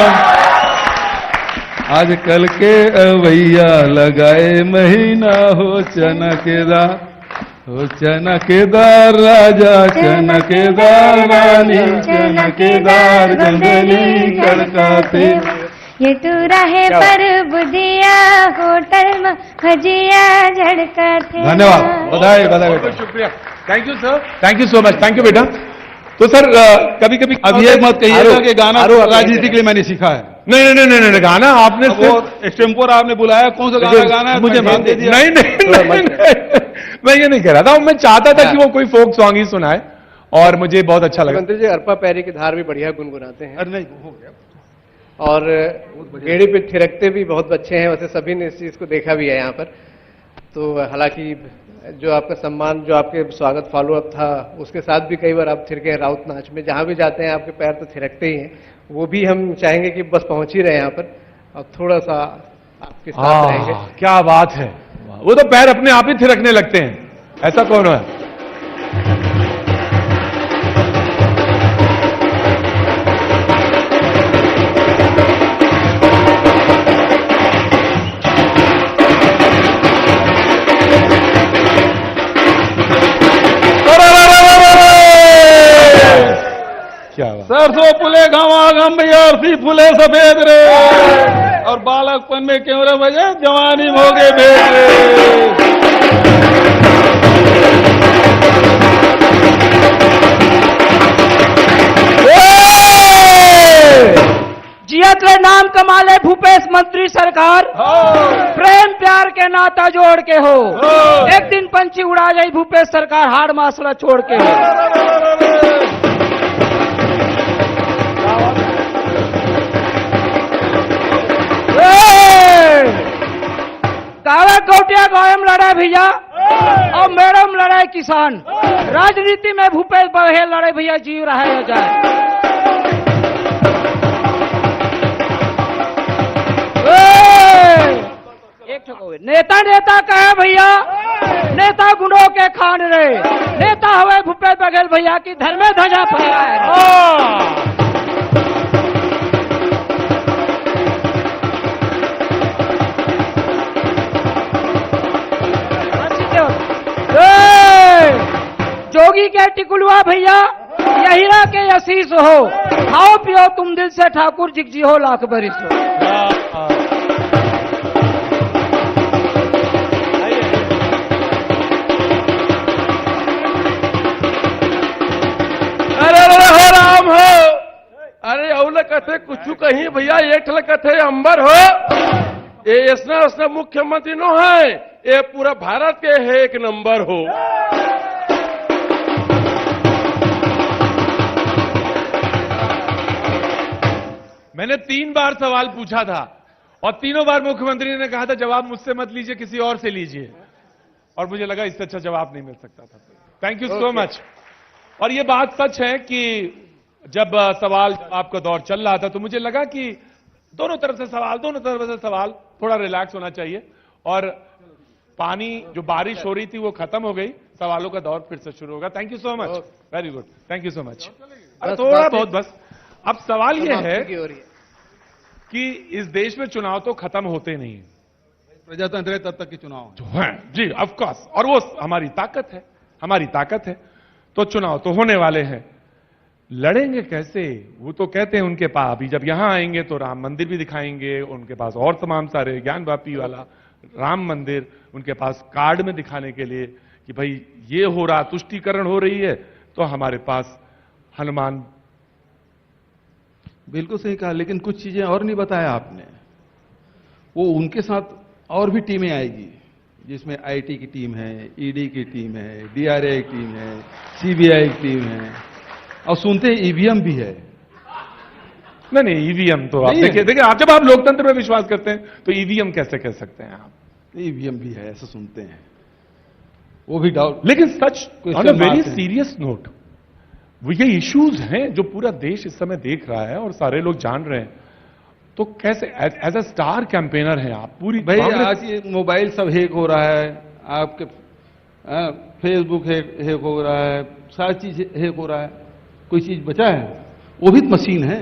आजकल के अवैया लगाए महीना हो चनकेदार, हो चनकेदार राजा चनकेदार रानी, चनकेदार गंगनी कड़काते। ये टूरा है पर बुधिया होटल में भजिया झड़का थे। धन्यवाद, बधाई बधाई बहुत बेटा। शुक्रिया, thank you sir, thank you so much, thank you बेटा। तो सर कभी कभी अब ये मत कहिएगा कि गाना राजनीति के लिए मैंने सीखा है। नहीं नहीं नहीं नहीं, गाना आपने वो एक्सटेम्पोर आपने बुलाया, कौन सा गाना है मुझे मान दे दिया। नहीं मैं ये नहीं कह रहा था, मैं चाहता था कि वो कोई फोक सॉन्ग ही सुनाए और मुझे बहुत अच्छा लगा। मंत्री जी अर्पा पैरी की धार भी बढ़िया गुनगुनाते हैं अरे नहीं हो गया। और गेड़ी पे थिरकते भी बहुत अच्छे हैं। वैसे सभी ने इस चीज को देखा भी है यहाँ पर। तो हालांकि जो आपका सम्मान, जो आपके स्वागत फॉलो अप था, उसके साथ भी कई बार आप थिरके हैं राउत नाच में। जहां भी जाते हैं आपके पैर तो थिरकते ही हैं। वो भी हम चाहेंगे कि बस पहुंच ही रहे यहाँ पर और थोड़ा सा आपके साथ रहेंगे। क्या बात है, वो तो पैर अपने आप ही थिरकने लगते हैं, ऐसा कौन है? क्या बात। सरसों फूले घमाघम सी फूले सफेद रे, और बालकपन में क्यों रे बजे जवानी हो गए भेद रे। जियत रे नाम कमाले भूपेश मंत्री सरकार, प्रेम प्यार के नाता जोड़ के हो। एक दिन पंछी उड़ा जाई भूपेश सरकार, हाड़ मासड़ा छोड़ के हो। गावे कोटिया गायम लड़ाई भैया और मैडम लड़ाई किसान। राजनीति में भूपेश बघेल लड़ाई भैया जीव रहा है जाए। एक नेता नेता कहे भैया, नेता गुणों के खान रे। नेता हवे भूपेश बघेल भैया की धर्मे ध्वजा फहराए। जोगी के टिकुलवा भैया यहीरा के आशीष हो। खाओ पियो तुम दिल से ठाकुर जी हो लाख बरिस हो। अरे राम हो, अरे अवल कथे कुछ कहीं भैया, एक कथे अंबर हो। ये ऐसा मुख्यमंत्री नो है, ये पूरा भारत के है एक नंबर हो। मैंने 3 बार सवाल पूछा था और तीनों बार मुख्यमंत्री ने कहा था जवाब मुझसे मत लीजिए, किसी और से लीजिए, और मुझे लगा इससे अच्छा जवाब नहीं मिल सकता था। Thank you so much. और ये बात सच है कि जब सवाल जवाब का दौर चल रहा था तो मुझे लगा कि दोनों तरफ से सवाल, थोड़ा रिलैक्स होना चाहिए। और पानी जो बारिश हो रही थी वो खत्म हो गई, सवालों का दौर फिर से शुरू होगा। Thank you so much, very good, thank you so much. थोड़ा बहुत बस। अब सवाल यह है कि इस देश में चुनाव तो खत्म होते नहीं, प्रजातंत्र है तब तक के चुनाव जो है जी, ऑफ कोर्स, और वो हमारी ताकत है। तो चुनाव तो होने वाले हैं, लड़ेंगे कैसे? वो तो कहते हैं उनके पास अभी जब यहां आएंगे तो राम मंदिर भी दिखाएंगे, उनके पास और तमाम सारे ज्ञानवापी वाला राम मंदिर, उनके पास कार्ड में दिखाने के लिए कि भाई ये हो रहा, तुष्टीकरण हो रही है। तो हमारे पास हनुमान। बिल्कुल सही कहा, लेकिन कुछ चीजें और नहीं बताया आपने। वो उनके साथ और भी टीमें आएगी, जिसमें आईटी की टीम है, ईडी की टीम है, डीआरआई की टीम है, सीबीआई की टीम है, और सुनते हैं ईवीएम भी है। नहीं, ईवीएम तो आप देखिए, आप जब आप लोकतंत्र में विश्वास करते हैं तो ईवीएम कैसे कह सकते हैं आप? ईवीएम भी है, ऐसा सुनते हैं, वो भी डाउट। लेकिन such on a very serious note, वो ये इश्यूज हैं जो पूरा देश इस समय देख रहा है और सारे लोग जान रहे हैं। तो कैसे एज अ स्टार कैंपेनर हैं आप पूरी भाई आज ये मोबाइल सब हैक हो रहा है, आपके फेसबुक हैक हो रहा है, सारी चीज हैक हो रहा है, कोई चीज बचा है? वो भी मशीन है,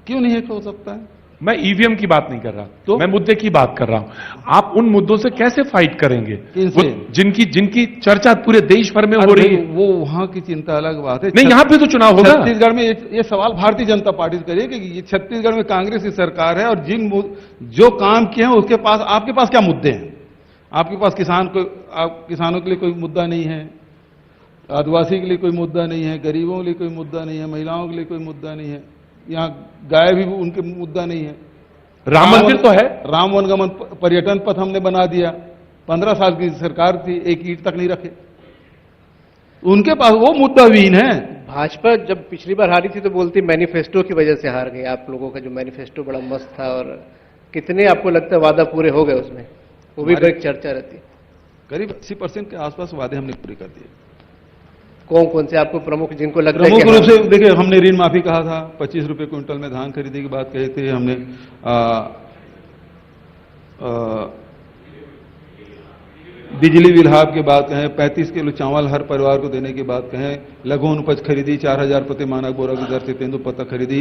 क्यों नहीं हैक हो सकता है? मैं ईवीएम की बात नहीं कर रहा, तो? मैं मुद्दे की बात कर रहा हूं। आप उन मुद्दों से कैसे फाइट करेंगे किनसे? जिनकी जिनकी चर्चा पूरे देश भर में हो अरे रही है? वो वहां की चिंता अलग बात है। नहीं, यहां पे तो चुनाव होगा। छत्तीसगढ़ में ये सवाल भारतीय जनता पार्टी से करिए कि ये छत्तीसगढ़ में कांग्रेस की सरकार है और जो काम किए हैं उसके पास, आपके पास क्या मुद्दे हैं? आपके पास किसानों के लिए कोई मुद्दा नहीं है, आदिवासी के लिए कोई मुद्दा नहीं है, गरीबों के लिए कोई मुद्दा नहीं है, महिलाओं के लिए कोई मुद्दा नहीं है, यहाँ गाय भी उनके मुद्दा नहीं है। राम मंदिर तो है, राम वनगमन पर्यटन पथ हमने बना दिया, 15 साल की सरकार थी, एक ईंट तक नहीं रखे। उनके पास वो मुद्दा विहीन है। भाजपा जब पिछली बार हारी थी तो बोलती मैनिफेस्टो की वजह से हार गई। आप लोगों का जो मैनिफेस्टो बड़ा मस्त था, और कितने आपको लगता है वादा पूरे हो गए उसमें? वो भी एक चर्चा रहती। करीब 80% के आसपास वादे हमने पूरे कर दिए। कौन कौन से आपको प्रमुख जिनको लगता है प्रमुख कि रूप से देखिए, हमने ऋण माफी कहा था, 25 रुपए क्विंटल में धान खरीदने की बात कही थी हमने। बिजली विभाग की बात कहें, 35 किलो चावल हर परिवार को देने की बात कहें, लघु उपज खरीदी 4000 प्रति मानक बोरा की दर से तेंदुपत्ता खरीदी।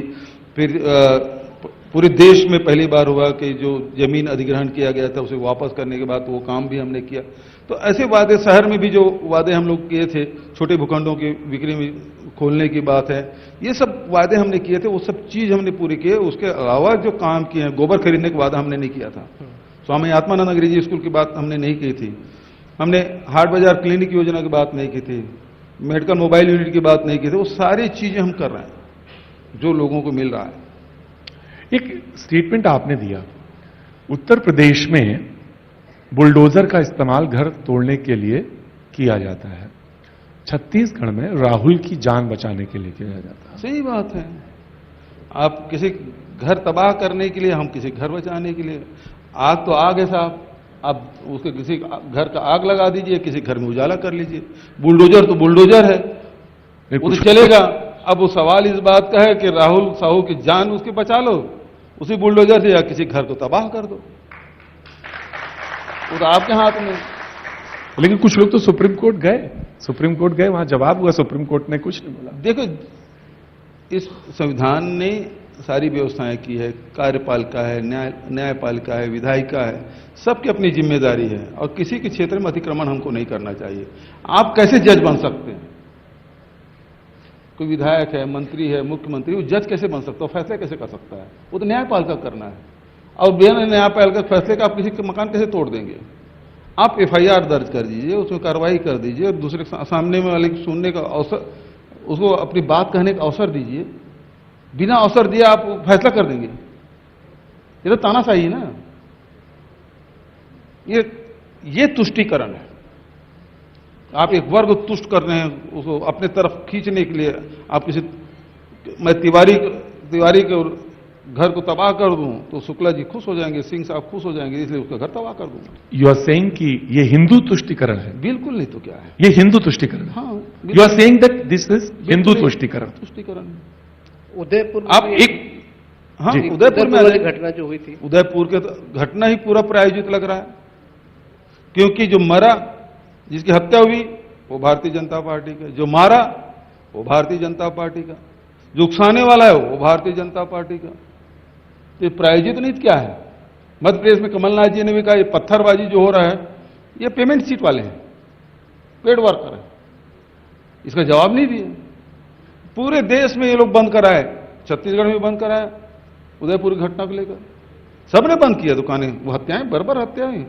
फिर पूरे देश में पहली बार हुआ कि जो जमीन अधिग्रहण किया गया था उसे वापस करने के बाद वो काम भी हमने किया। तो ऐसे वादे, शहर में भी जो वादे हम लोग किए थे, छोटे भूखंडों की बिक्री में खोलने की बात है, ये सब वादे हमने किए थे, वो सब चीज हमने पूरी किए। उसके अलावा जो काम किए हैं, गोबर खरीदने का वादा हमने नहीं किया था, स्वामी आत्मानंद अंग्रेजी स्कूल की बात हमने नहीं की थी, हमने हाट बाजार क्लिनिक योजना की बात नहीं की थी, मेडिकल मोबाइल यूनिट की बात नहीं की थी। वो सारी चीजें हम कर रहे हैं जो लोगों को मिल रहा है। एक स्टेटमेंट आपने दिया, उत्तर प्रदेश में बुलडोजर का इस्तेमाल घर तोड़ने के लिए किया जाता है, छत्तीसगढ़ में राहुल की जान बचाने के लिए किया जाता है। सही बात है। आप किसी घर तबाह करने के लिए, हम किसी घर बचाने के लिए। आग तो आग है साहब, आप उसके किसी घर का आग लगा दीजिए, किसी घर में उजाला कर लीजिए। बुलडोजर तो बुलडोजर है, वो तो चलेगा। अब वो सवाल इस बात का है कि राहुल साहू की जान उसकी बचा लो उसी बुलडोजर से, या किसी घर को तबाह कर दो, वो तो आपके हाथ में। लेकिन कुछ लोग तो सुप्रीम कोर्ट गए, वहां जवाब हुआ, सुप्रीम कोर्ट ने कुछ नहीं बोला। देखो, इस संविधान ने सारी व्यवस्थाएं की है, कार्यपालिका है, न्यायपालिका है, विधायिका है, सबकी अपनी जिम्मेदारी है, और किसी के क्षेत्र में अतिक्रमण हमको नहीं करना चाहिए। आप कैसे जज बन सकते हैं? कोई विधायक है, मंत्री है, मुख्यमंत्री, वो जज कैसे बन सकता है, फैसले कैसे कर सकता है? वो तो न्यायपालिका करना है, और बिना न्यायपालिका फैसले का आप किसी के मकान कैसे तोड़ देंगे? आप एफआईआर दर्ज कर दीजिए, उसमें कार्रवाई कर दीजिए, और दूसरे सामने वाले को सुनने का अवसर, उसको अपनी बात कहने का अवसर दीजिए। बिना अवसर दिए आप फैसला कर देंगे, ये तो तानाशाही है ना। ये तुष्टीकरण है। आप एक वर्ग तुष्ट कर रहे हैं, उसको अपने तरफ खींचने के लिए। आप किसी, मैं तिवारी के घर को तबाह कर दूं तो शुक्ला जी खुश हो जाएंगे, सिंह साहब खुश हो जाएंगे, इसलिए उसका घर तबाह कर दूंगा। यू आर सेइंग कि ये हिंदू तुष्टीकरण है? बिल्कुल नहीं, तो क्या है? ये हिंदू तुष्टीकरण। हाँ, you are saying that this is Hindu तुष्टीकरण। तुष्टीकरण। उदयपुर आप एक, हाँ, उदयपुर में वाली घटना जो हुई थी, उदयपुर के घटना ही पूरा प्रायोजित लग रहा है, क्योंकि जो मरा, जिसकी हत्या हुई वो भारतीय जनता पार्टी का, जो मारा वो भारतीय जनता पार्टी का, जो उकसाने वाला है वो भारतीय जनता पार्टी का। तो प्रायोजित नीति क्या है? मध्य प्रदेश में कमलनाथ जी ने भी कहा, ये पत्थरबाजी जो हो रहा है ये पेमेंट सीट वाले हैं, पेड वर्कर है, इसका जवाब नहीं दिया। पूरे देश में ये लोग बंद कराए, छत्तीसगढ़ में बंद कराया, उदयपुर की घटना को लेकर सबने बंद किया दुकानें। वो हत्याएं, बर्बर हत्याएं,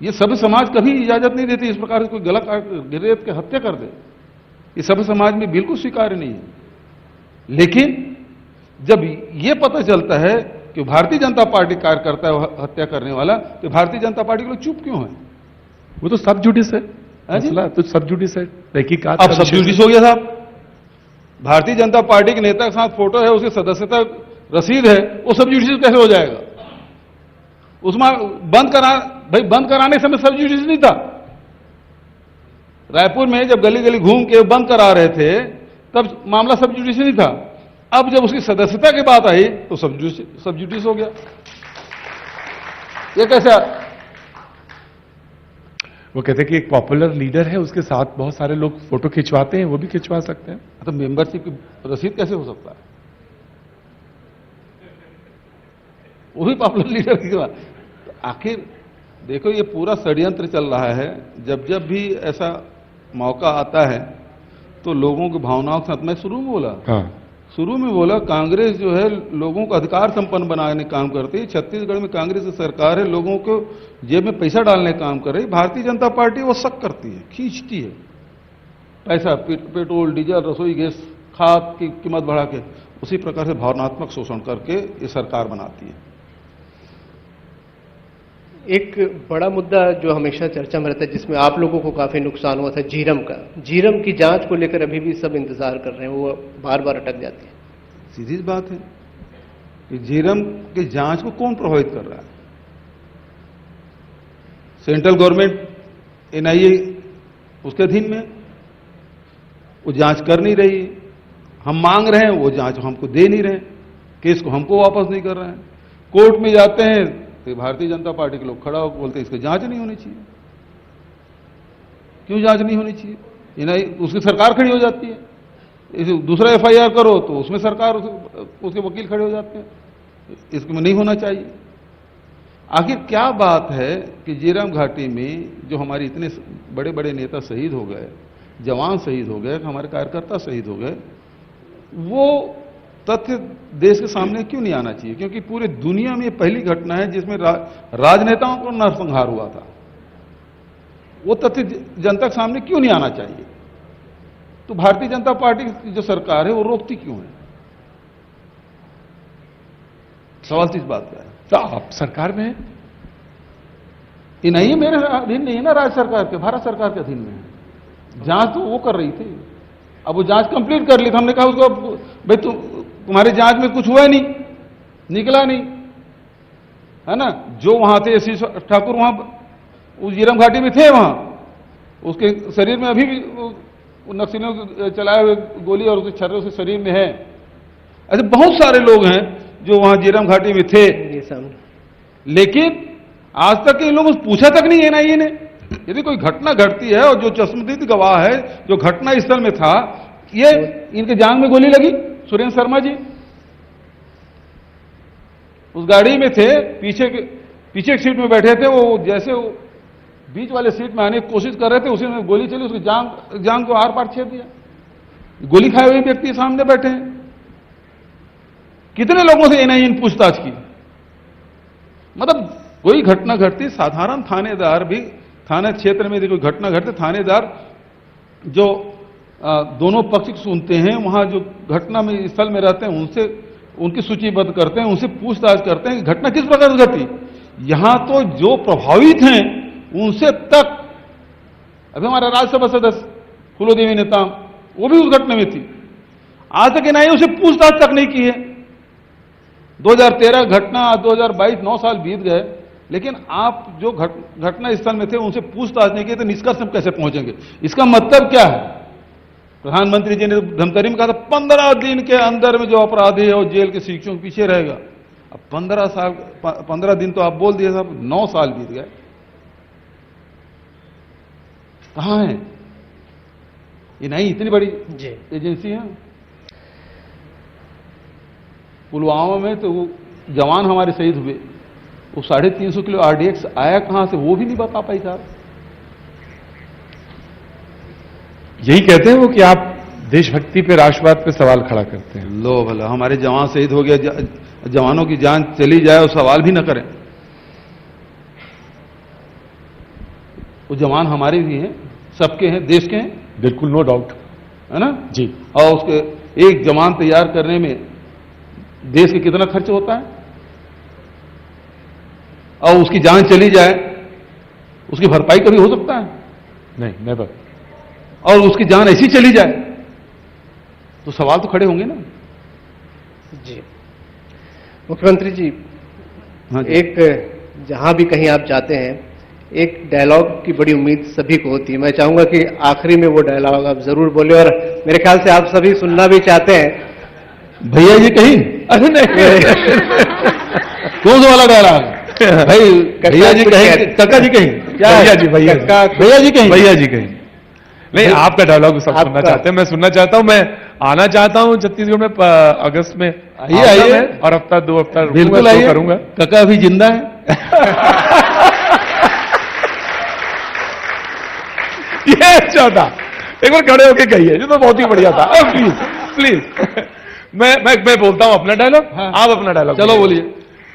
ये सभ्य समाज कभी इजाजत नहीं देती इस प्रकार से कोई गलत गिरफ्त के हत्या कर दे। ये सभ्य समाज में बिल्कुल स्वीकार्य नहीं है। लेकिन जब ये पता चलता है कि भारतीय जनता पार्टी कार्यकर्ता है हत्या करने वाला, तो भारतीय जनता पार्टी के लोग चुप क्यों है? वो तो सब जुडिस है, तो सब जुडिस है, तहकीकात। अब सब जुडिस हो गया साहब। भारतीय जनता पार्टी के नेता के साथ फोटो है, उसकी सदस्यता रसीद है, वो सब जुडिस कैसे हो जाएगा? उसमें बंद कराने समय सब जुडिस नहीं था। रायपुर में जब गली गली घूम के बंद करा रहे थे तब मामला सब जुडिस नहीं था। अब जब उसकी सदस्यता की बात आई तो सब जुडिस हो गया। ये कैसा? वो कहते हैं कि एक पॉपुलर लीडर है, उसके साथ बहुत सारे लोग फोटो खिंचवाते हैं, वो भी खिंचवा सकते हैं। तो मेंबरशिप की रसीद कैसे हो सकता है? वो भी पॉपुलर लीडर की बात। तो आखिर देखो, ये पूरा षड्यंत्र चल रहा है। जब जब भी ऐसा मौका आता है तो लोगों की भावनाओं के साथ, मैं शुरू में बोला कांग्रेस जो है लोगों को अधिकार संपन्न बनाने का काम करती है। छत्तीसगढ़ में कांग्रेस की सरकार है, लोगों को जेब में पैसा डालने का काम कर रही है। भारतीय जनता पार्टी वो शक करती है, खींचती है पैसा, पेट्रोल डीजल रसोई गैस खाद की कीमत बढ़ा के, उसी प्रकार से भावनात्मक शोषण करके ये सरकार बनाती है। एक बड़ा मुद्दा जो हमेशा चर्चा में रहता है, जिसमें आप लोगों को काफी नुकसान हुआ था, झीरम का। झीरम की जांच को लेकर अभी भी सब इंतजार कर रहे हैं, वो बार बार अटक जाती है। सीधी सी बात है कि झीरम की जांच को कौन प्रभावित कर रहा है? सेंट्रल गवर्नमेंट, एनआईए उसके अधीन में, वो जांच कर नहीं रही। हम मांग रहे हैं, वो जांच हमको दे नहीं रहे, केस को हमको वापस नहीं कर रहे हैं। कोर्ट में जाते हैं तो भारतीय जनता पार्टी के लोग खड़ा होकर बोलते हैं इसकी जांच नहीं होनी चाहिए। क्यों जांच नहीं होनी चाहिए? उसकी सरकार खड़ी हो जाती है। दूसरा एफआईआर करो तो उसमें सरकार उसके वकील खड़े हो जाते हैं, इसमें नहीं होना चाहिए। आखिर क्या बात है कि झीरम घाटी में जो हमारे इतने बड़े बड़े नेता शहीद हो गए, जवान शहीद हो गए, हमारे कार्यकर्ता शहीद हो गए, वो तथ्य देश के सामने क्यों नहीं आना चाहिए? क्योंकि पूरे दुनिया में पहली घटना है जिसमें राजनेताओं को नरसंहार हुआ था। वो तथ्य जनता के सामने क्यों नहीं आना चाहिए? तो भारतीय जनता पार्टी की जो सरकार है वो रोकती क्यों है? सवाल तो इस बात का है। तो आप सरकार में है? ये नहीं है, मेरे अधीन नहीं है ना, राज्य सरकार के, भारत सरकार के अधीन में है। जांच तो वो कर रही थी, अब वो जांच कंप्लीट कर ली। तो हमने कहा उसको, भाई तुम्हारे जांच में कुछ हुआ नहीं, निकला नहीं, है ना। जो वहां थे एसी ठाकुर, वहां उस झीरम घाटी में थे, वहां उसके शरीर में अभी भी नक्सलियों के चलाए हुए गोली और उसके छर्रे उसके शरीर में है। ऐसे बहुत सारे लोग हैं जो वहां झीरम घाटी में थे, लेकिन आज तक इन लोगों से पूछा तक नहीं एनआईए ने। यदि कोई घटना घटती है और जो चश्मदीद गवाह है जो घटना स्थल में था, ये इनके जांग में गोली लगी, सुरेंद्र शर्मा जी उस गाड़ी में थे, पीछे की सीट में बैठे थे। वो जैसे वो बीच वाले सीट में आने की कोशिश कर रहे थे, उसी में गोली चली, उसकी जांग को आर पार छेद दिया। गोली खाए हुए व्यक्ति सामने बैठे हैं। कितने लोगों से एनआईए ने पूछताछ की? मतलब कोई घटना घटती, साधारण थानेदार भी, थाना क्षेत्र में यदि कोई घटना घटती, थानेदार जो दोनों पक्ष सुनते हैं, वहां जो घटना में स्थल में रहते हैं उनसे उनकी सूचीबद्ध करते हैं, उनसे पूछताछ करते हैं कि घटना किस प्रकार से घटी। यहां तो जो प्रभावित हैं उनसे तक, अभी हमारा राज्यसभा सदस्य फूलोदेवी नेता, वो भी उस घटना में थी, आज तक एनआईए उसे पूछताछ तक नहीं की है। 2013 घटना, 2022 9 साल बीत गए, लेकिन आप जो घटना स्थल में थे उनसे पूछताछ नहीं की, तो निष्कर्ष में कैसे पहुंचेंगे? इसका मतलब क्या है? प्रधानमंत्री जी ने धमतरी में कहा था 15 दिन के अंदर में जो अपराधी है वो जेल के शिक्षकों के पीछे रहेगा। अब 15 दिन तो आप बोल दिए साहब, 9 साल बीत गए, कहां है ये? नहीं, इतनी बड़ी एजेंसी है। पुलवामा में तो वो जवान हमारे शहीद हुए, वो 350 किलो आरडीएक्स आया कहां से, वो भी नहीं बता पाई साहब। यही कहते हैं वो कि आप देशभक्ति पे, राष्ट्रवाद पे सवाल खड़ा करते हैं। लो भला, हमारे जवान शहीद हो गया, जवानों की जान चली जाए और सवाल भी न करें। वो जवान हमारे भी हैं, सबके हैं, देश के हैं, बिल्कुल, नो डाउट, है ना जी। और उसके एक जवान तैयार करने में देश के कितना खर्च होता है, और उसकी जान चली जाए, उसकी भरपाई कभी हो सकता है? नहीं, नेवर। और उसकी जान ऐसी चली जाए तो सवाल तो खड़े होंगे ना। जी मुख्यमंत्री जी, हाँ जी। एक जहां भी कहीं आप जाते हैं, एक डायलॉग की बड़ी उम्मीद सभी को होती है। मैं चाहूंगा कि आखिरी में वो डायलॉग आप जरूर बोले, और मेरे ख्याल से आप सभी सुनना भी चाहते हैं। भैया जी कहीं? अरे नहीं कौन सा वाला डायलॉग? भाई भैया जी कहीं, काका जी कहीं? क्या है? भैया जी भैया जी भैया जी कहीं भैया जी कहीं नहीं, आपका डायलॉग सब सुनना आपका- चाहते हैं, मैं सुनना चाहता हूं, मैं आना चाहता हूं छत्तीसगढ़ में अगस्त में आइए, आऊंगा आइए। मैं, और हफ्ता 2 हफ्ता रुकूंगा, बिल्कुल शो आइए करूंगा। काका अभी जिंदा है। ये अच्छा था, एक बार खड़े होके कहिए, ये तो बहुत ही बढ़िया था। प्लीज प्लीज मैं बोलता हूं अपना डायलॉग, हाँ। आप अपना डायलॉग चलो बोलिए।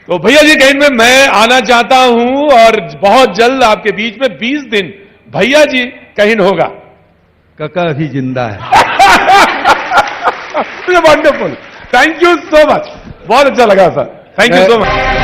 तो भैया जी कहीं में मैं आना चाहता हूं और बहुत जल्द आपके बीच में 20 दिन भैया जी कहीं होगा। काका अभी जिंदा है। Wonderful, thank you so much, बहुत अच्छा लगा sir, thank you so much.